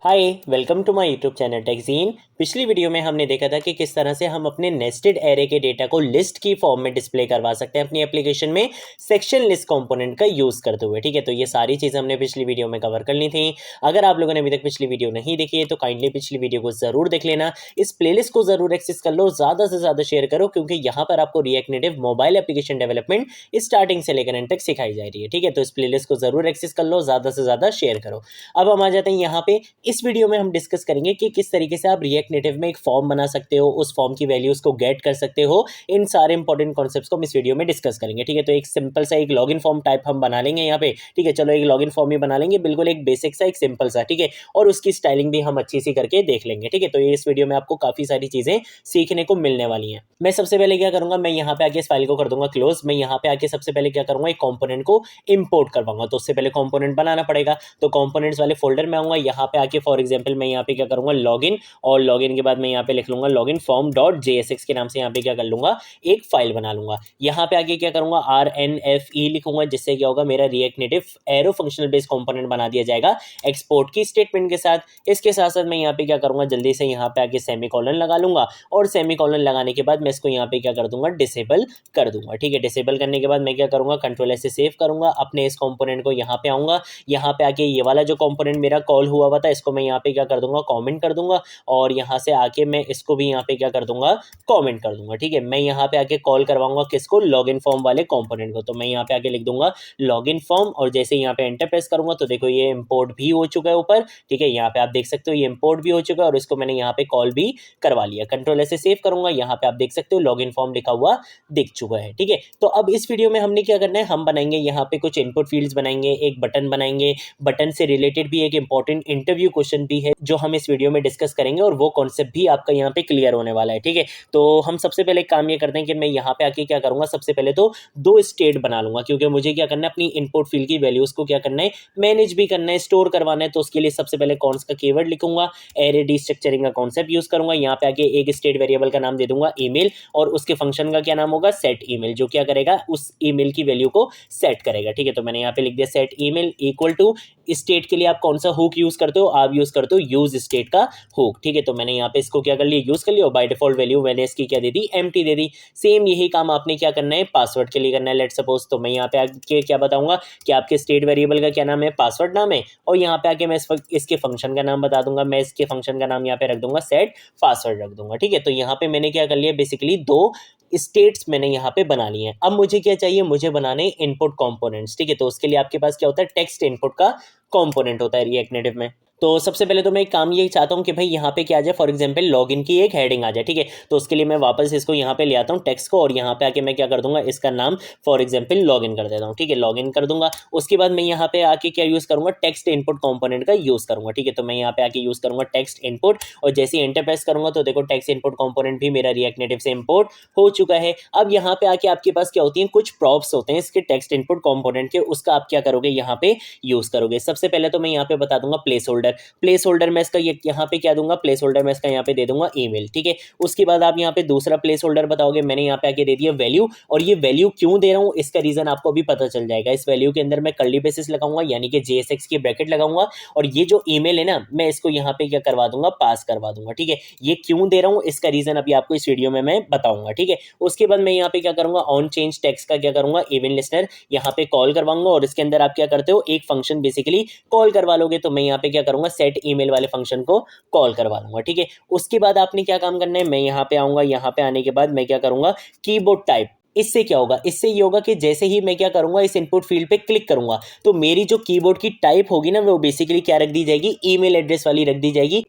Hi welcome to my YouTube channel टेक्जीन। पिछली video में हमने देखा था कि किस तरह से हम अपने नेस्टेड एरे के डेटा को लिस्ट की फॉर्म में डिस्प्ले करवा सकते हैं अपनी एप्लीकेशन में सेक्शन लिस्ट कंपोनेंट का यूज़ करते हुए। ठीक है, तो ये सारी चीज़ें हमने पिछली वीडियो में कवर कर ली थी। अगर आप लोगों ने अभी तक पिछली वीडियो नहीं देखी है तो काइंडली पिछली वीडियो को ज़रूर देख लेना। इस प्लेलिस्ट को ज़रूर एक्सेस कर लो, ज़्यादा से ज़्यादा शेयर करो, क्योंकि यहाँ पर आपको react native mobile application development starting से लेकर एंड तक सिखाई जा रही है। ठीक है, तो इस प्लेलिस्ट को ज़रूर एक्सेस कर लो, ज़्यादा से ज़्यादा शेयर करो। अब हम आ जाते हैं यहाँ पे। इस वीडियो में हम डिस्कस करेंगे कि किस तरीके से आप रिएक्ट नेटिव में एक फॉर्म बना सकते हो, उस फॉर्म की वैल्यूज को गेट कर सकते हो। इन सारे इंपॉर्टेंट कॉन्सेप्ट्स को हम इस वीडियो में डिस्कस करेंगे। ठीक है, तो एक सिंपल सा एक लॉगिन फॉर्म टाइप हम बना लेंगे यहाँ पे। ठीक है, चलो एक लॉगिन फॉर्म ही बना लेंगे, बिल्कुल एक बेसिक सा, एक सिंपल सा। ठीक है, और उसकी स्टाइलिंग भी हम अच्छी सी करके देख लेंगे। ठीक है, तो ये इस वीडियो में आपको काफी सारी चीजें सीखने को मिलने वाली हैं। मैं सबसे पहले क्या करूंगा, मैं यहाँ पे आके इस फाइल को कर दूंगा क्लोज। मैं यहाँ पे आके सबसे पहले क्या करूंगा, एक कंपोनेंट को इंपोर्ट करवाऊंगा। तो उससे पहले कंपोनेंट बनाना पड़ेगा, तो कंपोनेंट्स वाले फोल्डर में आऊंगा। यहाँ पे आके फॉर एग्जांपल मैं यहाँ पे क्या करूंगा, लॉगिन, और लॉगिन के बाद मैं यहाँ पे लिख लूंगा लॉगिन फॉर्म डॉट JSX के नाम से यहाँ पे क्या कर लूंगा, एक फाइल बना लूंगा। यहाँ पे आगे क्या करूंगा, RNFE लिखूंगा, जिससे क्या होगा, मेरा react native arrow functional based component बना दिया जाएगा एक्सपोर्ट की स्टेटमेंट के साथ। इसके साथ साथ मैं यहाँ पे क्या करूंगा, जल्दी से यहाँ पे आगे सेमीकोलन लगा लूंगा, और सेमीकोलन लगाने के बाद मैं इसको यहाँ पे क्या कर दूंगा, डिसेबल कर दूंगा। ठीक है, डिसेबल करने के बाद मैं क्या करूंगा, कंट्रोल S से सेव करूंगा अपने इस कंपोनेंट को। यहाँ पे आऊंगा, यहाँ पे आके ये वाला जो कंपोनेंट मेरा कॉल हुआ हुआ था, इसको मैं यहाँ पे क्या कर दूंगा, कमेंट कर दूंगा, और यहाँ से आके मैं इसको भी यहाँ पे क्या कर दूंगा, कमेंट कर दूंगा। ठीक है, मैं यहाँ पे आके कॉल करवाऊंगा किसको, लॉगिन फॉर्म वाले कंपोनेंट को। तो मैं यहाँ पे आके लिख दूंगा लॉगिन फॉर्म, और जैसे यहाँ पे एंटर प्रेस करूंगा तो देखो ये इंपोर्ट भी हो चुका है ऊपर। ठीक है, यहाँ पे आप देख सकते हो ये इंपोर्ट भी हो चुका है, और इसको मैंने यहाँ पे कॉल भी करवा लिया। कंट्रोल S से सेव करूंगा, यहाँ पे आप देख सकते हो लॉगिन फॉर्म लिखा हुआ दिख चुका है। ठीक है, तो अब इस वीडियो में हमने क्या करना है, हम बनाएंगे यहाँ पे कुछ इनपुट फील्ड्स बनाएंगे, एक बटन बनाएंगे। बटन से रिलेटेड भी एक इंपॉर्टेंट इंटरव्यू क्वेश्चन भी है जो हम इस वीडियो में डिस्कस करेंगे, और वो कॉन्सेप्ट भी आपका यहाँ पे क्लियर होने वाला है। ठीक है, तो हम सबसे पहले काम ये करते हैं कि मैं यहाँ पे आके क्या करूंगा, सबसे पहले तो दो स्टेट बना लूंगा, क्योंकि मुझे क्या करना है, अपनी इनपुट फील्ड की वैल्यूज को क्या करना है, मैनेज भी करना है, स्टोर करवाना है। तो उसके लिए सबसे पहले कॉन्स का कीवर्ड लिखूंगा, एरे डीस्ट्रक्चरिंग का कॉन्सेप्ट यूज करूंगा। यहाँ पे आके एक स्टेट वेरिएबल का नाम दे दूंगा ईमेल, और उसके फंक्शन का क्या नाम होगा, सेट ईमेल, जो क्या करेगा, उस ईमेल की वैल्यू को सेट करेगा। ठीक है, तो मैंने यहाँ पे लिख दिया set email equal to, state के लिए आप कौन सा हुक यूज करते हो, आप यूज करते हो यूज स्टेट का हुक। ठीक है, तो मैंने यहाँ पे इसको क्या कर लिया, यूज कर लिया, और बाय डिफॉल्ट वैल्यू मैंने इसकी क्या दे दी, एम्प्टी दे दी। सेम यही काम आपने क्या करना है, पासवर्ड के लिए करना है। लेट सपोज, तो मैं यहाँ पे आके क्या बताऊंगा कि आपके स्टेट वेरिएबल का क्या नाम है, पासवर्ड नाम है, और यहाँ पे आके मैं इसके फंक्शन का नाम बता दूंगा। मैं इसके फंक्शन का नाम यहाँ पे रख दूंगा सेट पासवर्ड रख दूंगा। ठीक है, तो यहाँ पे मैंने क्या कर लिया, बेसिकली दो स्टेट्स मैंने यहाँ पे बना लिए हैं। अब मुझे क्या चाहिए, मुझे बनाने इनपुट कंपोनेंट्स। ठीक है, तो उसके लिए आपके पास क्या होता है, टेक्स्ट इनपुट का कंपोनेंट होता है रिएक्ट नेटिव में। तो सबसे पहले तो मैं एक काम ये चाहता हूँ कि भाई यहाँ पे क्या आ जाए, फॉर एग्जांपल लॉगिन की एक हेडिंग आ जाए। ठीक है, तो उसके लिए मैं वापस इसको यहाँ पे ले आता हूँ टेक्स्ट को, और यहाँ पे आके मैं क्या कर दूंगा, इसका नाम फॉर एग्जांपल लॉगिन कर देता हूँ। ठीक है, लॉगिन कर दूंगा। उसके बाद मैं यहाँ पे आके क्या यूज करूंगा, टेक्स्ट इनपुट कंपोनेंट का यूज करूंगा। ठीक है, तो मैं यहाँ पे आके यूज करूंगा टेक्स्ट इनपुट, और जैसे एंटर प्रेस करूंगा तो देखो टेक्स्ट इनपुट कंपोनेंट भी मेरा रिएक्ट नेटिव से इंपोर्ट हो चुका है। अब यहाँ पे आके आपके पास क्या होती है, कुछ प्रॉप्स होते हैं इसके टेक्स्ट इनपुट कंपोनेंट के, उसका आप क्या करोगे, यहाँ पे यूज करोगे। सबसे पहले तो मैं यहाँ पे बता दूंगा प्लेस होल्डर मैं इसका यहाँ पे क्या दूंगा, प्लेस होल्डर में इसका यहाँ पे दे दूंगा ईमेल। ठीक है, उसके बाद आप यहाँ पे दूसरा प्लेस होल्डर बताओगे, मैंने यहाँ पे आके दे दिया वैल्यू, और ये वैल्यू क्यों दे रहा हूँ इसका रीजन आपको अभी पता चल जाएगा। इस वैल्यू के अंदर मैं कर्ली ब्रेसेस लगाऊंगा, यानी कि JSX की ब्रैकेट लगाऊंगा, और ये जो ईमेल है ना, मैं इसको यहाँ पे क्या करवा दूंगा, पास करवा दूंगा। ठीक है, ये क्यों दे रहा हूँ इसका रीजन अभी आपको इस वीडियो में मैं बताऊंगा। ठीक है, उसके बाद मैं यहाँ पे क्या करूंगा, ऑन चेंज टेक्स्ट का क्या करूंगा, इवेंट लिस्टनर यहाँ पे कॉल करवाऊंगा, और इसके अंदर आप क्या करते हो, एक फंक्शन बेसिकली कॉल करवा लोगे। तो मैं यहाँ पे क्या करूंगा, सेट ईमेल वाले फंक्शन को कॉल करवा लूंगा। ठीक है, उसके बाद आपने क्या काम करना है, मैं यहाँ पे आऊंगा, यहाँ पे आने के बाद मैं क्या करूंगा, कीबोर्ड टाइप। इससे क्या होगा, इससे ये होगा कि जैसे ही मैं क्या करूंगा, इस इनपुट फील्ड पे क्लिक करूंगा, तो मेरी जो कीबोर्ड की टाइप होगी ना, वो बेसिकली क्या रख दी जाएगी, ईमेल एड्रेस वाली रख दी जाएगी।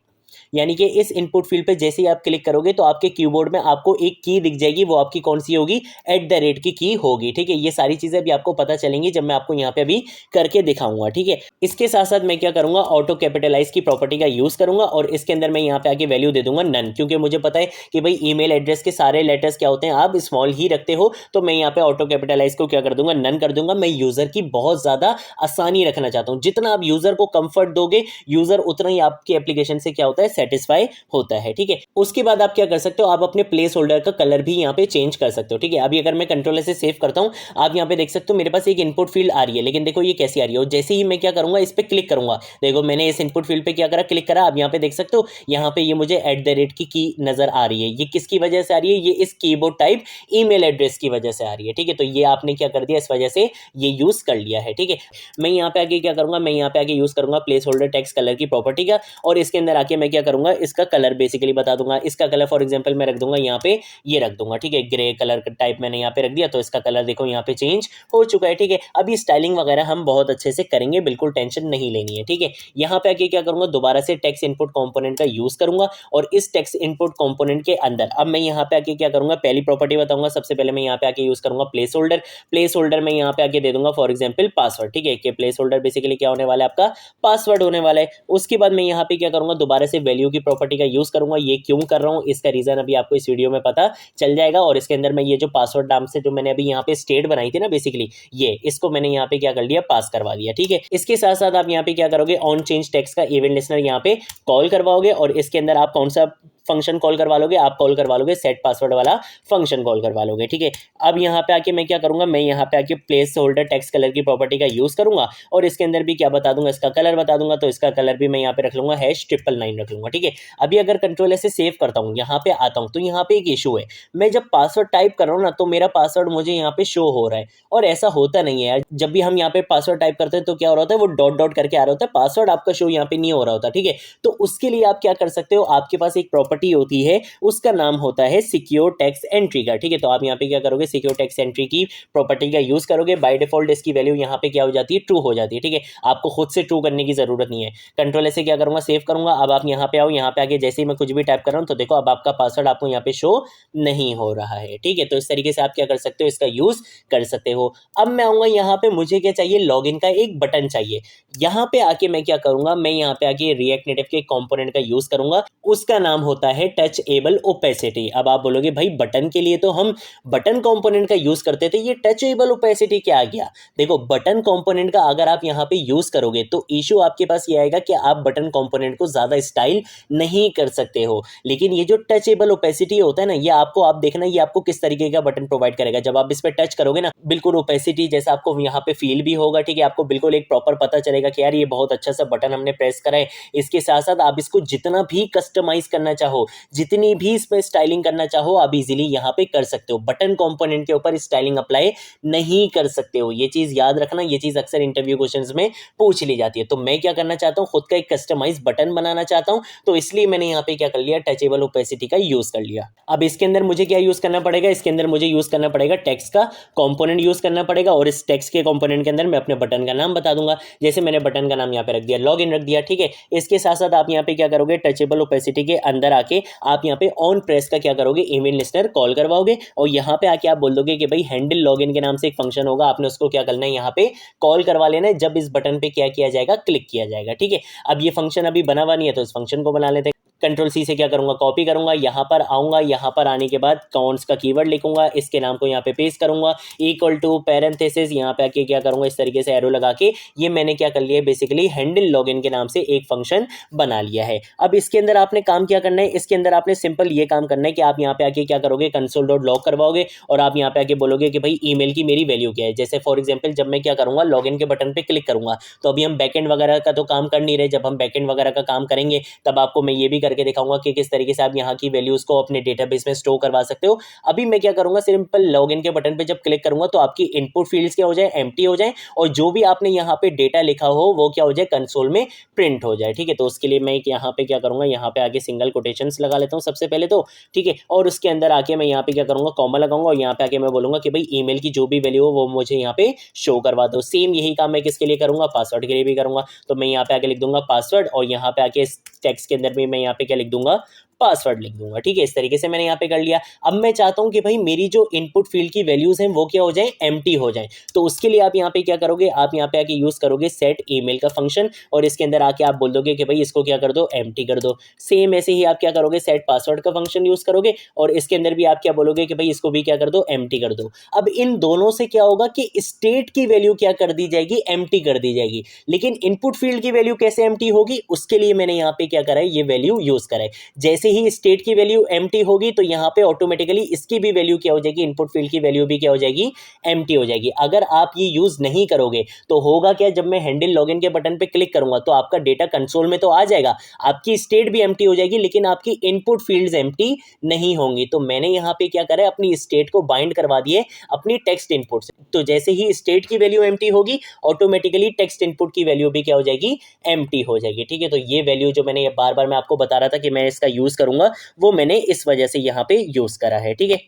यानी कि इस इनपुट फील्ड पे जैसे ही आप क्लिक करोगे तो आपके कीबोर्ड में आपको एक की दिख जाएगी, वो आपकी कौन सी होगी, @ की की होगी। ठीक है, ये सारी चीजें भी आपको पता चलेंगी जब मैं आपको यहाँ पे अभी करके दिखाऊंगा। ठीक है, इसके साथ साथ मैं क्या करूंगा, ऑटो कैपिटलाइज की प्रॉपर्टी का यूज करूंगा, और इसके अंदर मैं यहाँ पे आके वैल्यू दे दूंगा नन, क्योंकि मुझे पता है कि भाई ईमेल एड्रेस के सारे लेटर्स क्या होते हैं, आप स्मॉल ही रखते हो। तो मैं यहाँ पे ऑटो कैपिटलाइज को क्या कर दूंगा, नन कर दूंगा। मैं यूजर की बहुत ज्यादा आसानी रखना चाहता हूँ, जितना आप यूजर को कंफर्ट दोगे, यूजर उतना ही आपकी एप्लीकेशन से क्या होता है, सेटिस्फाई होता है। ठीक है, उसके बाद आप क्या कर सकते हो, आप अपने प्लेस होल्डर का कलर भी यहाँ पे चेंज कर सकते हो। ठीक है, अभी अगर मैं कंट्रोलर से सेव करता हूँ, आप यहाँ पे देख सकते हो मेरे पास एक इनपुट फील्ड आ रही है, लेकिन देखो ये कैसी आ रही है, और जैसे ही मैं क्या करूंगा, इस पे क्लिक करूंगा, देखो मैंने इस इनपुट फील्ड पे क्या करा, क्लिक करा, अब यहाँ पे देख सकते हो यहाँ पे ये मुझे @ की नजर आ रही है। ये किसकी वजह से आ रही है, ये इस कीबोर्ड टाइप ईमेल एड्रेस की वजह से आ रही है। ठीक है, तो ये आपने क्या कर दिया, इस वजह से ये यूज कर लिया है। ठीक है, मैं यहाँ पे आगे क्या करूंगा, मैं यहाँ पे आगे यूज करूंगा प्लेस होल्डर टेक्स्ट कलर की प्रॉपर्टी का, और इसके अंदर आके मैं क्या करूंगा, इसका कलर बेसिकली बता दूंगा। इसका कलर फॉर एग्जांपल मैं रख दूंगा यहाँ पे, ये रख दूंगा। ठीक है, ग्रे कलर का टाइप मैंने यहाँ पे रख दिया, तो इसका कलर देखो यहाँ पे चेंज हो चुका है। ठीक है, अभी स्टाइलिंग वगैरह हम बहुत अच्छे से करेंगे, बिल्कुल टेंशन नहीं लेनी है। ठीक है, यहाँ पे आके क्या करूंगा, दोबारा से टेक्स्ट इनपुट कंपोनेंट का यूज करूंगा, और इस टेक्स्ट इनपुट कंपोनेंट के अंदर अब मैं यहाँ पे आके क्या करूंगा, पहली प्रॉपर्टी बताऊंगा। सबसे पहले मैं यहाँ पे आके यूज करूंगा प्लेस होल्डर। प्लेस होल्डर में यहाँ पे आके दे दूंगा फॉर एग्जांपल पासवर्ड। ठीक है, कि प्लेस होल्डर बेसिकली क्या होने वाला है, आपका पासवर्ड होने वाला है। उसके बाद मैं यहाँ पे क्या करूंगा, दोबारा से वैल्यू की प्रॉपर्टी का यूज करूंगा। ये क्यों कर रहा हूँ, इसका रीजन अभी आपको इस वीडियो में पता चल जाएगा। और इसके अंदर मैं ये जो पासवर्ड नाम से जो मैंने अभी यहाँ पे स्टेट बनाई थी ना, बेसिकली ये इसको मैंने यहाँ पे क्या कर लिया, पास करवा दिया। ठीक है, इसके साथ साथ आप यहाँ पे क्या करोगे, ऑन चेंज टेक्स्ट का इवेंट लिस्टनर यहाँ पे कॉल करवाओगे, और इसके अंदर आप कौन सा फंक्शन कॉल करवा लोगे, आप कॉल करवा लोगे सेट पासवर्ड वाला फंक्शन कॉल करवा लोगे। ठीक है, अब यहाँ पे आके मैं क्या करूंगा, मैं यहाँ पे आके प्लेस होल्डर टेक्स्ट कलर की प्रॉपर्टी का यूज करूंगा, और इसके अंदर भी क्या बता दूंगा, इसका कलर बता दूंगा। तो इसका कलर भी मैं यहाँ पे रख लूंगा #999 रख लूंगा। ठीक है, अभी अगर कंट्रोल से सेव करता हूँ, यहाँ पे आता हूँ, तो यहाँ पे एक इशू है, मैं जब पासवर्ड टाइप कर रहा हूँ ना, तो मेरा पासवर्ड मुझे यहाँ पे शो हो रहा है, और ऐसा होता नहीं है। जब भी हम यहाँ पे पासवर्ड टाइप करते हैं तो क्या हो रहा होता है, वो डॉट डॉट करके आ रहा होता है, पासवर्ड आपका शो यहाँ पे नहीं हो रहा होता। ठीक है, तो उसके लिए आप क्या कर सकते हो, आपके पास एक प्रॉपर्टी होती है, उसका नाम होता है सिक्योर टेक्स्ट एंट्री का। ठीक है, तो आप यहाँ पे क्या करोगे, सिक्योर टेक्स्ट एंट्री की प्रॉपर्टी का यूज करोगे। बाय डिफॉल्ट इसकी वैल्यू यहाँ पे क्या हो जाती है, ट्रू हो जाती है। ठीक है, आपको खुद से ट्रू करने की जरूरत नहीं है। कंट्रोल से क्या करूंगा, सेव करूंगा। अब आप यहाँ पे आओ, यहाँ पे आगे जैसे ही मैं कुछ भी टाइप कर रहा हूँ, तो देखो अब आपका पासवर्ड आपको यहाँ पे शो नहीं हो रहा है। ठीक है, तो इस तरीके से आप क्या कर सकते हो, इसका यूज कर सकते हो। अब मैं आऊंगा यहाँ पे, मुझे क्या चाहिए, लॉगिन का एक बटन चाहिए। यहाँ पे आके मैं क्या करूंगा, मैं यहाँ पे आके रिएक्ट नेटिव के कंपोनेंट का यूज करूंगा, उसका नाम होता है टच एबल ओपेसिटी। अब आप बोलोगे भाई बटन के लिए तो हम बटन कंपोनेंट का यूज करते थे, ये टच एबल ओपेसिटी क्या आ गया। देखो बटन कंपोनेंट का अगर आप यहाँ पे यूज करोगे तो इशू आपके पास ये आएगा कि आप बटन कंपोनेंट को ज्यादा स्टाइल नहीं कर सकते हो। लेकिन ये जो टच एबल ओपेसिटी होता है ना, ये आपको, आप देखना ये आपको किस तरीके का बटन प्रोवाइड करेगा। जब आप इस पे टच करोगे ना, बिल्कुल ओपेसिटी जैसा आपको यहाँ पे फील भी होगा। ठीक है, आपको बिल्कुल एक प्रॉपर पता चलेगा कि यार ये बहुत अच्छा सा बटन हमने प्रेस करा है। इसके साथ साथ आप इसको जितना भी कस्टमाइज करना चाहो, जितनी भी इसमें स्टाइलिंग करना चाहो, आप इजीली यहाँ पे कर सकते हो। बटन कंपोनेंट के ऊपर स्टाइलिंग अप्लाई नहीं कर सकते हो, ये चीज याद रखना। ये चीज अक्सर इंटरव्यू क्वेश्चंस में पूछ ली जाती है। तो मैं क्या करना चाहता हूँ, खुद का एक कस्टमाइज बटन बनाना चाहता हूँ, तो इसलिए मैंने यहाँ पे क्या कर लिया, टचेबल ओपेसिटी का यूज कर लिया। अब इसके अंदर मुझे क्या यूज करना पड़ेगा, इसके अंदर मुझे यूज करना पड़ेगा टेक्स्ट का कंपोनेंट यूज करना पड़ेगा, और इस टेक्स्ट के कंपोनेंट के अंदर मैं अपने बटन का नाम बता दूंगा। जैसे मैंने बटन का नाम यहाँ पे रख दिया, लॉगिन रख दिया। ठीक है, इसके साथ साथ आप यहाँ पे क्या करोगे, टचेबल ओपेसिटी के अंदर आके आप यहाँ पे ऑन प्रेस का क्या करोगे, ईमेल लिस्टनर कॉल करवाओगे, और यहाँ पे आके आप बोल दोगे कि भाई हैंडल लॉगिन के नाम से एक फंक्शन होगा, आपने उसको क्या करना है, यहाँ पे कॉल करवा लेना है। जब इस बटन पे क्या किया जाएगा, क्लिक किया जाएगा। ठीक है, अब ये फंक्शन अभी बना हुआ नहीं है, तो इस फंक्शन को बना लेते हैं। कंट्रोल सी से क्या करूंगा, कॉपी करूंगा, यहाँ पर आऊंगा, यहाँ पर आने के बाद काउंट्स का कीवर्ड लिखूंगा, इसके नाम को यहाँ पे पेस्ट करूंगा, इक्वल टू पैरेंथेसिस, यहाँ पे आके क्या करूंगा, इस तरीके से एरो लगा के ये मैंने क्या कर लिया है, बेसिकली हैंडल लॉगिन के नाम से एक फंक्शन बना लिया है। अब इसके अंदर आपने काम क्या करना है, इसके अंदर आपने सिंपल ये काम करना है कि आप यहाँ पे आके क्या करोगे, console.log करवाओगे, और आप यहाँ पे आके बोलोगे कि भाई ईमेल की मेरी वैल्यू क्या है। जैसे फॉर एग्जाम्पल जब मैं क्या करूंगा, लॉगिन के बटन पे क्लिक करूंगा, तो अभी हम बैकएंड वगैरह का तो काम कर नहीं रहे। जब हम बैकएंड वगैरह का काम करेंगे तब आपको मैं ये भी करके दिखाऊंगा कि किस तरीके से आप यहाँ की वैल्यूज को अपने डेटाबेस में स्टोर करवा सकते हो। अभी मैं क्या करूंगा, सिंपल लॉगिन के बटन पे जब क्लिक करूंगा तो आपकी इनपुट फील्ड्स क्या हो जाए, एम्प्टी हो जाए, और जो भी आपने यहाँ पे डेटा लिखा हो वो क्या हो जाए, कंसोल में प्रिंट हो जाए। ठीक है, तो उसके लिए मैं यहाँ पे क्या करूंगा, यहाँ पे आके सिंगल कोटेशंस लगा लेता हूँ सबसे पहले तो। ठीक है, और उसके अंदर आके मैं यहाँ पे क्या करूंगा, कॉमा लगाऊंगा, और यहाँ पे आके मैं बोलूंगा कि भाई ईमेल की जो भी वैल्यू हो वो मुझे यहाँ पे शो करवा दो। सेम यही काम मैं किसके लिए करूंगा, पासवर्ड के लिए भी करूंगा। तो मैं यहाँ पे आके लिख दूंगा पासवर्ड, और यहाँ पे आके टेक्स्ट के अंदर भी मैं यहाँ पे क्या लिख दूंगा, पासवर्ड लिख दूंगा। ठीक है, इस तरीके से मैंने यहाँ पे कर लिया। अब मैं चाहता हूँ कि भाई मेरी जो इनपुट फील्ड की वैल्यूज हैं वो क्या हो जाए, एम्प्टी हो जाए। तो उसके लिए आप यहाँ पे क्या करोगे, आप यहाँ पे आके यूज करोगे सेट ईमेल का फंक्शन, और इसके अंदर आके आप बोल दोगे कि भाई इसको क्या कर दो, एम्प्टी कर दो। सेम ऐसे ही आप क्या करोगे, सेट पासवर्ड का फंक्शन यूज करोगे, और इसके अंदर भी आप क्या बोलोगे कि भाई इसको भी क्या कर दो, एम्प्टी कर दो। अब इन दोनों से क्या होगा कि स्टेट की वैल्यू क्या कर दी जाएगी, एम्प्टी कर दी जाएगी। लेकिन इनपुट फील्ड की वैल्यू कैसे एम्प्टी होगी, उसके लिए मैंने यहाँ पे क्या करा है, ये वैल्यू यूज करा है। जैसे ही स्टेट की वैल्यू एम्प्टी होगी तो यहाँ पे ऑटोमेटिकली इसकी भी वैल्यू क्या हो जाएगी, इनपुट फील्ड की वैल्यू भी क्या हो जाएगी, एम्प्टी हो जाएगी। अगर आप ये यूज नहीं करोगे तो होगा क्या, जब मैं हैंडल लॉगिन के बटन पे क्लिक करूंगा तो आपका डेटा कंसोल में तो आ जाएगा, आपकी स्टेट भी एम्प्टी हो जाएगी, लेकिन आपकी इनपुट फील्ड्स एम्प्टी नहीं होंगी। तो मैंने यहाँ पे क्या करा है, अपनी स्टेट को बाइंड करवा दिए अपनी टेक्स्ट इनपुट से। तो जैसे ही स्टेट की वैल्यू एम्प्टी होगी, ऑटोमेटिकली टेक्स्ट इनपुट की वैल्यू भी क्या हो जाएगी, एम्प्टी हो जाएगी। ठीक है, तो ये वैल्यू जो मैंने बार बार मैं आपको बता रहा था कि मैं इसका यूज करूंगा, वो मैंने इस वजह से यहाँ पे यूज करा है। ठीक है,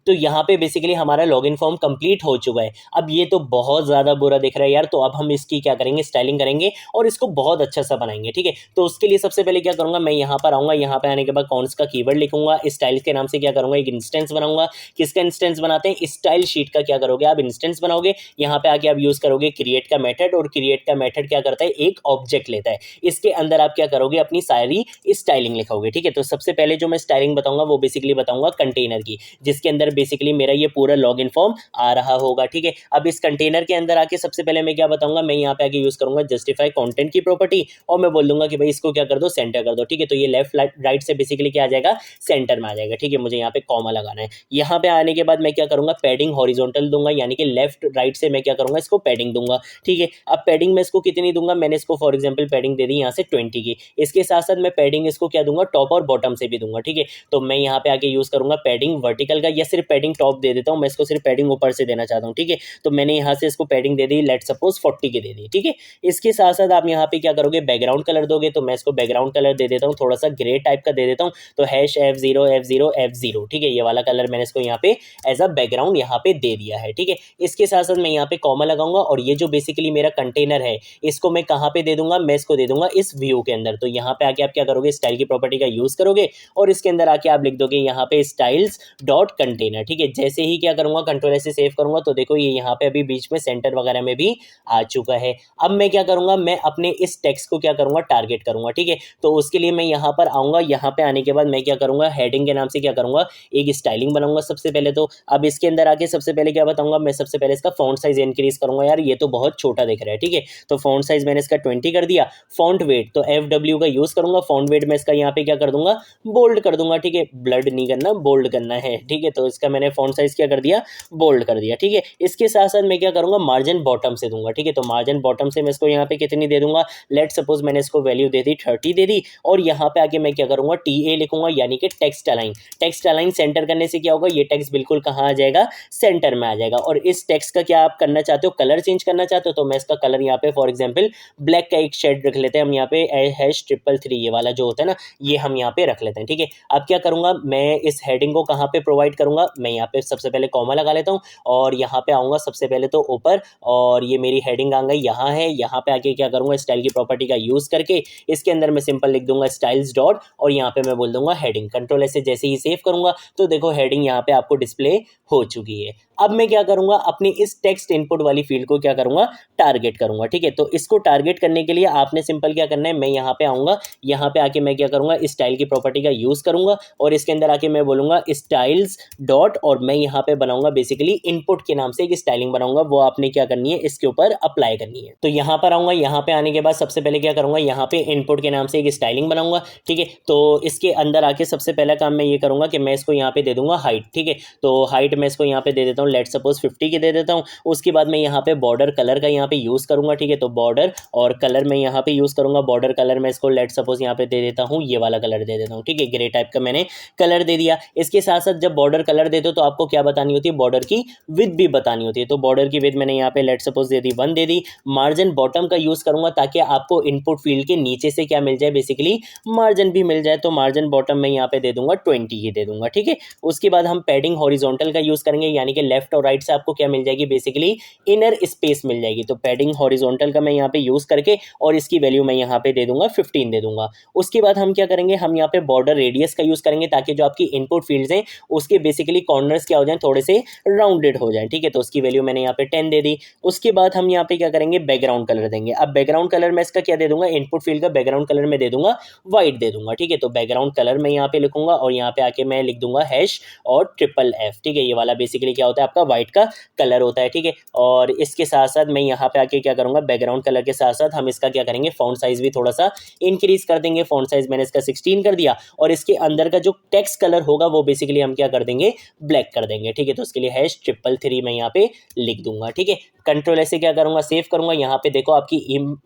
तो यहाँ पे बेसिकली हमारा लॉगिन फॉर्म कंप्लीट हो चुका है। अब ये तो बहुत ज़्यादा बुरा दिख रहा है यार, तो अब हम इसकी क्या करेंगे, स्टाइलिंग करेंगे और इसको बहुत अच्छा सा बनाएंगे। ठीक है, तो उसके लिए सबसे पहले क्या करूँगा, मैं यहाँ पर आऊँगा, यहाँ पे आने के बाद कॉन्स का कीवर्ड लिखूंगा, स्टाइल के नाम से क्या करूँगा, एक इंस्टेंस बनाऊंगा। किसका इंस्टेंस बनाते हैं, स्टाइल शीट का क्या करोगे आप, इंस्टेंस बनाओगे। यहाँ पे आके आप यूज़ करोगे क्रिएट का मेथड, और क्रिएट का मेथड क्या करता है, एक ऑब्जेक्ट लेता है। इसके अंदर आप क्या करोगे, अपनी सारी स्टाइलिंग लिखोगे। ठीक है, तो सबसे पहले जो मैं स्टाइलिंग बताऊंगा वो बेसिकली बताऊंगा कंटेनर की, जिसके अंदर बेसिकली मेरा ये पूरा लॉगिन फॉर्म आ रहा होगा। ठीक है, अब इस कंटेनर के अंदर आके सबसे पहले मैं क्या बताऊंगा, मैं यहाँ पे आके यूज करूंगा जस्टिफाई कंटेंट की प्रॉपर्टी, और मैं बोल दूंगा कि भाई इसको क्या कर दो, सेंटर कर दो। ठीक है, तो ये लेफ्ट राइट से बेसिकली क्या आ जाएगा, सेंटर में आ जाएगा। ठीक है, मुझे यहाँ पे कॉमा लगाना है। यहाँ पे आने के बाद मैं क्या करूंगा, पैडिंग हॉरिजॉन्टल दूंगा, यानी कि लेफ्ट राइट से मैं क्या करूंगा, इसको पैडिंग दूंगा। ठीक है, अब पैडिंग में इसको कितनी दूंगा, मैंने इसको फॉर एग्जाम्पल पैडिंग दे दी यहाँ से 20 की। इसके साथ साथ मैं पैडिंग इसको क्या दूंगा, टॉप और बॉटम से भी दूंगा। ठीक है, तो मैं यहाँ पे आके यूज करूंगा पैडिंग वर्टिकल का, या सिर्फ पैडिंग टॉप दे देता हूँ, मैं इसको सिर्फ पैडिंग ऊपर से देना चाहता हूँ। ठीक है, तो मैंने यहाँ से इसको पैडिंग दे दी, लेट सपोज 40 की दे दी। ठीक है, इसके साथ साथ आप यहाँ पे क्या करोगे, बैकग्राउंड कलर दोगे, तो मैं इसको बैकग्राउंड कलर दे देता हूँ, थोड़ा सा ग्रे टाइप का दे देता हूँ, तो #F0F0F0। ठीक है, ये वाला कलर मैंने इसको यहाँ पे एज अ बैकग्राउंड यहाँ पे दे दिया है। ठीक है, इसके साथ साथ मैं यहाँ पे कॉमा लगाऊंगा, और ये जो बेसिकली मेरा कंटेनर है इसको मैं कहाँ पे दे दूंगा, मैं इसको दे दूंगा इस व्यू के अंदर। तो यहाँ पे आके आप क्या करोगे, स्टाइल की प्रॉपर्टी का यूज करोगे, और इसके अंदर आके आप लिख दोगे यहाँ पे स्टाइल्स डॉट कंटेनर। ठीक है, जैसे ही क्या करूंगा, कंट्रोल से सेव करूंगा, तो देखो ये यहाँ पे अभी बीच में सेंटर वगैरह में भी आ चुका है। अब मैं क्या करूंगा, मैं अपने इस टेक्स्ट को क्या करूंगा, टारगेट करूंगा। ठीक है, तो उसके लिए मैं यहाँ पर आऊंगा, यहाँ पे आने के बाद मैं क्या करूंगा, हेडिंग के नाम से क्या करूंगा, एक स्टाइलिंग बनाऊंगा सबसे पहले। तो अब इसके अंदर आके सबसे पहले क्या बताऊंगा, मैं सबसे पहले इसका फॉन्ट साइज इंक्रीज करूंगा। यार ये तो बहुत छोटा दिख रहा है। ठीक है, तो फॉन्ट साइज मैंने इसका 20 कर दिया। फॉन्ट वेट तो FW का यूज करूंगा, फॉन्ट वेट में इसका यहाँ पे क्या कर दूंगा, बोल्ड कर दूंगा। ठीक है, ब्लड नहीं करना, बोल्ड करना है। ठीक है, तो इसका मैंने फॉन्ट साइज क्या कर दिया, बोल्ड कर दिया। ठीक है, इसके साथ साथ मैं क्या करूंगा, मार्जिन बॉटम से दूंगा। ठीक है, तो मार्जिन बॉटम से मैं इसको यहाँ पे कितनी दे दूंगा, लेट सपोज मैंने इसको वैल्यू दे दी 30 दे दी, और यहाँ पे आके मैं क्या करूंगा, TA लिखूंगा, यानी कि text align. Text align centre करने से क्या होगा, ये टेक्स्ट बिल्कुल कहाँ आ जाएगा, सेंटर में आ जाएगा। और इस टेक्स्ट का क्या आप करना चाहते हो, कलर चेंज करना चाहते हो, तो मैं इसका कलर यहाँ पे फॉर एग्जाम्पल ब्लैक का एक शेड रख लेते हैं हम यहाँ पे, #333 ये वाला जो होता है ना, ये हम यहाँ पे रख लेते हैं। ठीक है, अब क्या करूंगा, मैं इस हेडिंग को कहाँ पे प्रोवाइड करूंगा, मैं यहाँ पे सबसे पहले कॉमा लगा लेता हूँ, और यहाँ पे आऊँगा सबसे पहले तो ऊपर, और ये मेरी हेडिंग आ गई यहाँ है। यहाँ पे आके क्या करूँगा, स्टाइल की प्रॉपर्टी का यूज़ करके इसके अंदर मैं सिंपल लिख दूंगा स्टाइल्स डॉट, और यहाँ पे मैं बोल दूंगा हेडिंग। कंट्रोल से जैसे ही सेव करूँगा तो देखो हेडिंग यहाँ पे आपको डिस्प्ले हो चुकी है। अब मैं क्या करूँगा, अपनी इस टेक्स्ट इनपुट वाली फील्ड को क्या करूँगा, टारगेट करूँगा। ठीक है, तो इसको टारगेट करने के लिए आपने सिंपल क्या करना है, मैं यहाँ पे आऊँगा, यहाँ पे आके मैं क्या करूँगा, स्टाइल की प्रॉपर्टी का यूज़ करूँगा, और इसके अंदर आके मैं बोलूँगा स्टाइल्स डॉट, और मैं यहाँ पे बनाऊँगा बेसिकली इनपुट के नाम से एक स्टाइलिंग बनाऊँगा, वो आपने क्या करनी है, इसके ऊपर अप्लाई करनी है। तो यहाँ पर आऊँगा, यहाँ पे आने के बाद सबसे पहले क्या करूँगा, यहाँ पे इनपुट के नाम से एक स्टाइलिंग बनाऊँगा। ठीक है, तो इसके अंदर आके सबसे पहला काम मैं ये करूँगा कि मैं इसको यहाँ पे दे दूँगा हाइट। ठीक है, तो हाइट मैं इसको यहाँ पे दे देता हूँ, लेट सपोज 50 की दे देता हूँ। उसके बाद मैं यहाँ पे बॉर्डर कलर का यहाँ पे यूज़ करूँगा। ठीक है, तो बॉर्डर और कलर मैं यहाँ पे यूज़ करूँगा। बॉर्डर कलर मैं इसको लेट सपोज यहाँ पे दे देता हूँ, ये वाला कलर दे देता हूँ। ठीक है, ग्रे टाइप का मैंने कलर दे दिया। इसके साथ साथ जब बॉर्डर कलर कर देते हो तो आपको क्या बतानी होती है, बॉर्डर की विड्थ भी बतानी होती है। तो बॉर्डर की विड्थ मैंने यहाँ पे let suppose they the 1 they the. Margin bottom का यूज करूंगा ताकि आपको इनपुट फील्ड के नीचे से क्या मिल जाए, बेसिकली मार्जिन भी मिल जाए। तो मार्जिन बॉटम में यहाँ पे दे दूंगा 20 ही दे दूंगा, ठीक है। उसके बाद हम पैडिंग हॉरिजॉन्टल का यूज करेंगे, यानी कि लेफ्ट और राइट से आपको क्या मिल जाएगी, बेसिकली इनर स्पेस मिल जाएगी। तो पैडिंग हॉरिजॉन्टल का मैं यहाँ पे यूज करके और इसकी वैल्यू मैं यहाँ पे दे दूंगा 15 दे दूंगा। उसके बाद हम क्या करेंगे, हम यहाँ पे बॉर्डर रेडियस का यूज करेंगे ताकि जो आपकी इनपुट फील्ड्स हैं उसके बेसिकली कॉर्नर्स क्या हो जाए, थोड़े से राउंडेड हो जाए, ठीक है। तो उसकी वैल्यू मैंने यहाँ पे 10 दे दी। उसके बाद हम यहाँ पे क्या करेंगे, बैकग्राउंड कलर देंगे। अब बैकग्राउंड कलर में इसका क्या दे दूंगा, इनपुट फील्ड का बैकग्राउंड कलर में दे दूंगा व्हाइट दे दूंगा, ठीक है। तो बैकग्राउंड कलर मैं यहाँ पे लिखूंगा और यहाँ पे आके मैं लिख दूंगा हैश और FFF, ठीक है। ये वाला बेसिकली क्या होता है, आपका व्हाइट का कलर होता है, ठीक है। और इसके साथ साथ मैं यहाँ पे आके क्या करूंगा, बैकग्राउंड कलर के साथ साथ हम इसका क्या करेंगे, फॉन्ट साइज भी थोड़ा सा इंक्रीज कर देंगे। फॉन्ट साइज मैंने इसका 16 कर दिया और इसके अंदर का जो टेक्स्ट कलर होगा वो बेसिकली हम क्या कर देंगे, ब्लैक कर देंगे, ठीक है। तो उसके लिए हैश 333 मैं यहाँ पे लिख दूंगा, ठीक है। कंट्रोल ऐसे क्या करूंगा, सेव करूंगा। यहाँ पे देखो आपकी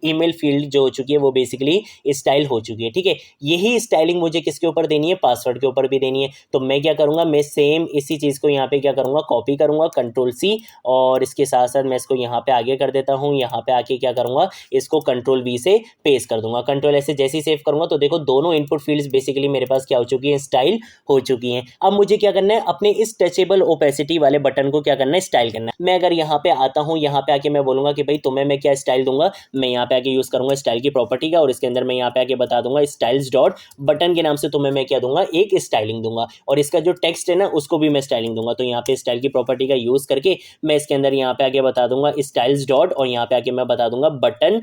ईमेल फील्ड जो हो चुकी है वो बेसिकली स्टाइल हो चुकी है, ठीक है। यही स्टाइलिंग मुझे किसके ऊपर देनी है, पासवर्ड के ऊपर भी देनी है। तो मैं क्या करूंगा, मैं सेम इसी चीज को यहाँ पे क्या करूंगा, कॉपी करूंगा, Ctrl+C और इसके साथ साथ मैं इसको यहाँ पे आगे कर देता हूँ। यहाँ पे आके क्या करूंगा, इसको Ctrl+V से पेस्ट कर दूंगा। कंट्रोल ऐसे जैसे ही सेव करूंगा तो देखो दोनों इनपुट फील्ड्स बेसिकली मेरे पास क्या हो चुकी है, स्टाइल हो चुकी हैं। अब मुझे क्या करना है, अपने इस टचेबल ओपेसिटी वाले बटन को क्या करना है, स्टाइल करना है। मैं अगर यहाँ पे आता हूँ, यहाँ पे आके मैं बोलूंगा कि भाई तुम्हें मैं क्या स्टाइल दूंगा, मैं यहाँ पे आके यूज करूंगा स्टाइल की प्रॉपर्टी का और इसके अंदर मैं यहाँ पे आके बता दूंगा स्टाइल्स डॉट बटन के नाम से तुम्हें मैं क्या दूंगा, एक स्टाइलिंग दूंगा और इसका जो टेक्स्ट है ना उसको भी मैं स्टाइलिंग दूंगा। तो यहाँ पे स्टाइल की प्रॉपर्टी का यूज करके मैं इसके अंदर यहाँ पे आके बता दूंगा स्टाइल्स डॉट और यहाँ पे आके मैं बता दूंगा बटन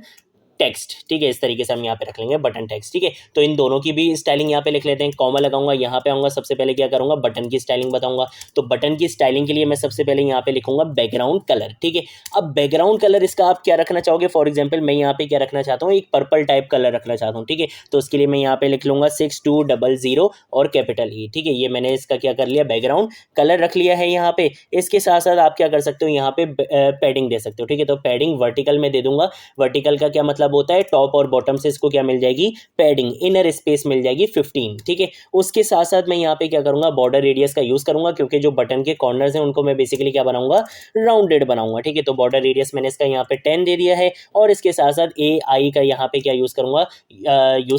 टेक्स्ट, ठीक है। इस तरीके से हम यहाँ पे रख लेंगे बटन टेक्स्ट, ठीक है। तो इन दोनों की भी स्टाइलिंग यहाँ पे लिख लेते हैं। कॉमा लगाऊंगा, यहाँ पे आऊंगा, सबसे पहले क्या करूंगा, बटन की स्टाइलिंग बताऊंगा। तो बटन की स्टाइलिंग के लिए मैं सबसे पहले यहाँ पे लिखूंगा बैकग्राउंड कलर, ठीक है। अब बैकग्राउंड कलर इसका आप क्या रखना चाहोगे, फॉर एग्जाम्पल मैं यहाँ पे क्या रखना चाहता हूँ, एक पर्पल टाइप कलर रखना चाहता हूँ, ठीक है। तो उसके लिए मैं यहाँ पे लिख लूंगा 6200 और कैपिटल E, ठीक है। ये मैंने इसका क्या कर लिया, बैकग्राउंड कलर रख लिया है यहाँ पे। इसके साथ साथ आप क्या कर सकते हो, यहाँ पे पैडिंग दे सकते हो, ठीक है। तो पैडिंग वर्टिकल में दे दूंगा। वर्टिकल का क्या मतलब होता है, टॉप और बॉटम से इसको क्या मिल जाएगी, पैडिंग इनर स्पेस मिल जाएगी 15, ठीक है। उसके साथ साथ मैं यहाँ पे क्या करूंगा, बॉर्डर रेडियस का यूज करूंगा क्योंकि जो बटन के कॉर्नर्स हैं उनको मैं बेसिकली क्या बनाऊंगा, राउंडेड बनाऊंगा, ठीक है। तो बॉर्डर रेडियस मैंने इसका यहाँ पे 10 दे दिया है और इसके साथ साथ AI का यहाँ पे क्या यूज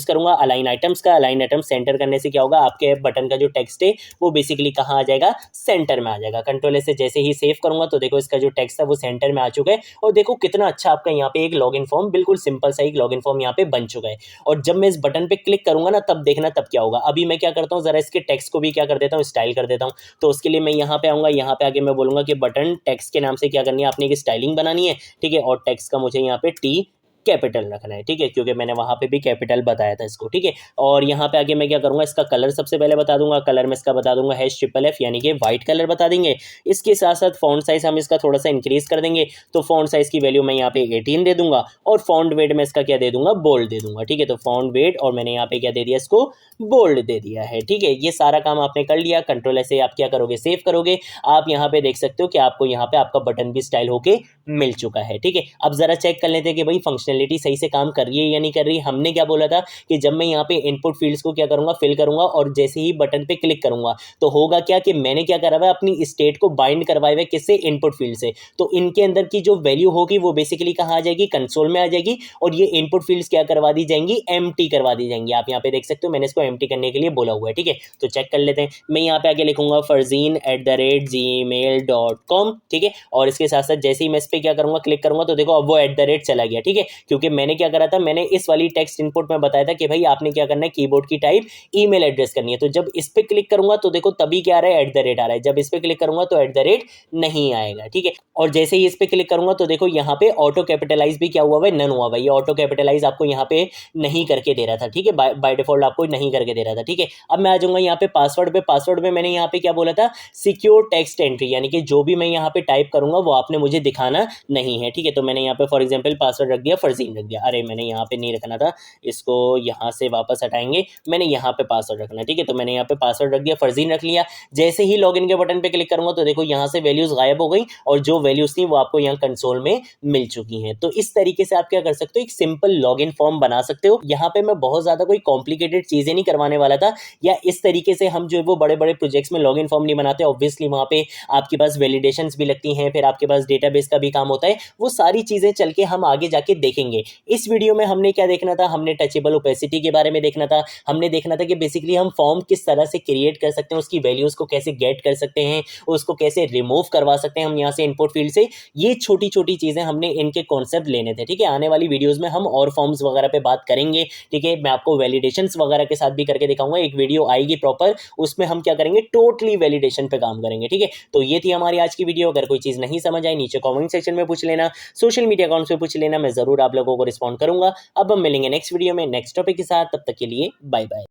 करूंगा अलाइन आइटम्स का। अलाइन आइटम सेंटर करने से क्या होगा, आपके बटन का जो टेक्स्ट है वो बेसिकली कहाँ आ जाएगा, सेंटर में आ जाएगा। कंट्रोल से जैसे ही सेव करूंगा तो देखो इसका जो टेक्स्ट है वो सेंटर में आ चुका है और देखो कितना अच्छा आपका यहाँ पे एक लॉगिन फॉर्म, बिल्कुल सिंपल सा एक लॉगिन फॉर्म यहाँ पे बन चुका है। और जब मैं इस बटन पे क्लिक करूंगा ना तब देखना तब क्या होगा। अभी मैं क्या करता हूँ, जरा इसके टेक्स्ट को भी क्या कर देता हूँ, स्टाइल कर देता हूँ। तो उसके लिए मैं यहाँ पे आऊंगा, यहाँ पे आके मैं बोलूंगा कि बटन टेक्स्ट के नाम से क्या करनी है, आपने एक स्टाइलिंग बनानी है, ठीक है। और टेक्स्ट का मुझे यहाँ पे T कैपिटल रखना है, ठीक है, क्योंकि मैंने वहां पे भी कैपिटल बताया था इसको, ठीक है। और यहाँ पे आगे मैं क्या करूंगा, इसका कलर सबसे पहले बता दूंगा। कलर में इसका बता दूंगा HFF यानी कि व्हाइट कलर बता देंगे। इसके साथ साथ फॉन्ट साइज हम इसका थोड़ा सा इंक्रीज कर देंगे। तो फॉन्ट साइज की वैल्यू मैं यहाँ पे 18 दे दूंगा और फॉन्ट वेट में इसका क्या दे दूंगा, बोल्ड दे दूंगा, ठीक है। तो फॉन्ट वेट और मैंने यहाँ पे क्या दे दिया, इसको बोल्ड दे दिया है, ठीक है। ये सारा काम आपने कर लिया। कंट्रोल से आप क्या करोगे, सेव करोगे। आप यहाँ पे देख सकते हो कि आपको यहाँ पे आपका बटन भी स्टाइल होके मिल चुका है, ठीक है। अब जरा चेक कर लेते हैं कि भाई फंक्शनलिटी सही से काम कर रही है या नहीं कर रही। हमने क्या बोला था कि जब मैं यहाँ पे इनपुट फील्ड्स को क्या करूंगा, फिल करूंगा और जैसे ही बटन पे क्लिक करूंगा तो होगा क्या कि मैंने क्या करा हुआ है, अपनी स्टेट को बाइंड करवाए हुए किससे, इनपुट फील्ड से। तो इनके अंदर की जो वैल्यू होगी वो बेसिकली कहाँ आ जाएगी, कंसोल में आ जाएगी और ये इनपुट फील्ड्स क्या करवा दी जाएंगी, एम्प्टी करवा दी जाएंगी। आप यहाँ पे देख सकते हो मैंने इसको एम्प्टी करने के लिए बोला हुआ है, ठीक है। तो चेक कर लेते हैं। मैं यहाँ पे आके लिखूंगा farzeen@gmail.com, ठीक है। और इसके साथ साथ जैसे ही मैं इस पे क्या करूंगा, क्लिक करूंगा तो देखो अब वो @ चला गया, ठीक है। क्योंकि मैंने क्या करा था, मैंने इस वाली टेक्स्ट इनपुट में बताया था कि भाई आपने क्या करना है, कीबोर्ड की टाइप ईमेल एड्रेस करनी है। तो जब इस पे क्लिक करूंगा तो देखो तभी क्या आ रहा है, @ आ रहा है। जब इस पे क्लिक करूंगा तो @ नहीं आएगा, ठीक है। और जैसे ही इस पे क्लिक करूंगा तो देखो यहाँ पे ऑटो कैपिटलाइज भी क्या हुआ है, नन हुआ है। ये ऑटो कैपिटलाइज आपको यहाँ पे नहीं करके दे रहा था, ठीक है। बाय डिफॉल्ट आपको नहीं करके दे रहा था, ठीक है। अब मैं आ जाऊंगा यहाँ पे पासवर्ड पे। पासवर्ड में मैंने यहाँ पे क्या बोला था, सिक्योर टेक्स्ट एंट्री, यानी कि जो भी मैं यहाँ पे टाइप करूंगा वो आपने मुझे दिखाना नहीं है, ठीक है। तो मैंने यहाँ पे फॉर एग्जाम्पल पासवर्ड रख दिया फर्जीन फर्जीन रख दिया, अरे मैंने यहाँ पे नहीं रखना था, इसको यहाँ से वापस हटाएंगे, मैंने यहाँ पे पासवर्ड रखना है, ठीक है, तो मैंने यहाँ पे पासवर्ड रख दिया, फर्जीन रख लिया। जैसे ही लॉगिन के बटन पे क्लिक करूंगा तो देखो यहाँ से वैल्यूज गायब हो गई और जो वैल्यूज थी वो आपको यहाँ कंसोल में मिल चुकी हैं। तो इस तरीके से आप क्या कर सकते हो, एक सिंपल लॉगिन फॉर्म बना सकते हो। यहाँ पे मैं बहुत ज्यादा कोई कॉम्प्लिकेटेड चीजें नहीं करवाने वाला था, या इस तरीके से हम जो है वो बड़े बड़े प्रोजेक्ट्स में लॉगिन फॉर्म नहीं बनाते। ऑब्वियसली वहाँ पे आपके पास वैलिडेशंस भी लगती हैं, फिर आपके पास डेटाबेस का भी काम होता है, वो सारी चीजें चल के हम आगे जाके देखेंगे। इस वीडियो में हमने क्या देखना था, हमने टचेबल ओपेसिटी के बारे में देखना था, हमने देखना था कि बेसिकली हम फॉर्म किस तरह से क्रिएट कर सकते हैं, उसकी वैल्यूज को कैसे गेट कर सकते हैं, उसको कैसे रिमूव करवा सकते हैं हम यहाँ से इनपुट फील्ड से। ये छोटी छोटी चीजें हमने इनके कॉन्सेप्ट लेने थे, ठीक है। आने वाली वीडियोस में हम और फॉर्म्स वगैरह पे बात करेंगे, ठीक है। मैं आपको वैलिडेशंस वगैरह के साथ भी करके दिखाऊंगा, एक वीडियो आएगी प्रॉपर, उसमें हम क्या करेंगे, टोटली वैलिडेशन पे काम करेंगे, ठीक है। तो ये थी हमारी आज की वीडियो। अगर कोई चीज नहीं समझ आई नीचे कमेंट सेक्शन में पूछ लेना, सोशल मीडिया अकाउंट्स पे पूछ लेना, मैं जरूर आप लोगों को रिस्पॉन्ड करूंगा। अब हम मिलेंगे नेक्स्ट वीडियो में नेक्स्ट टॉपिक के साथ, तब तक के लिए बाय बाय।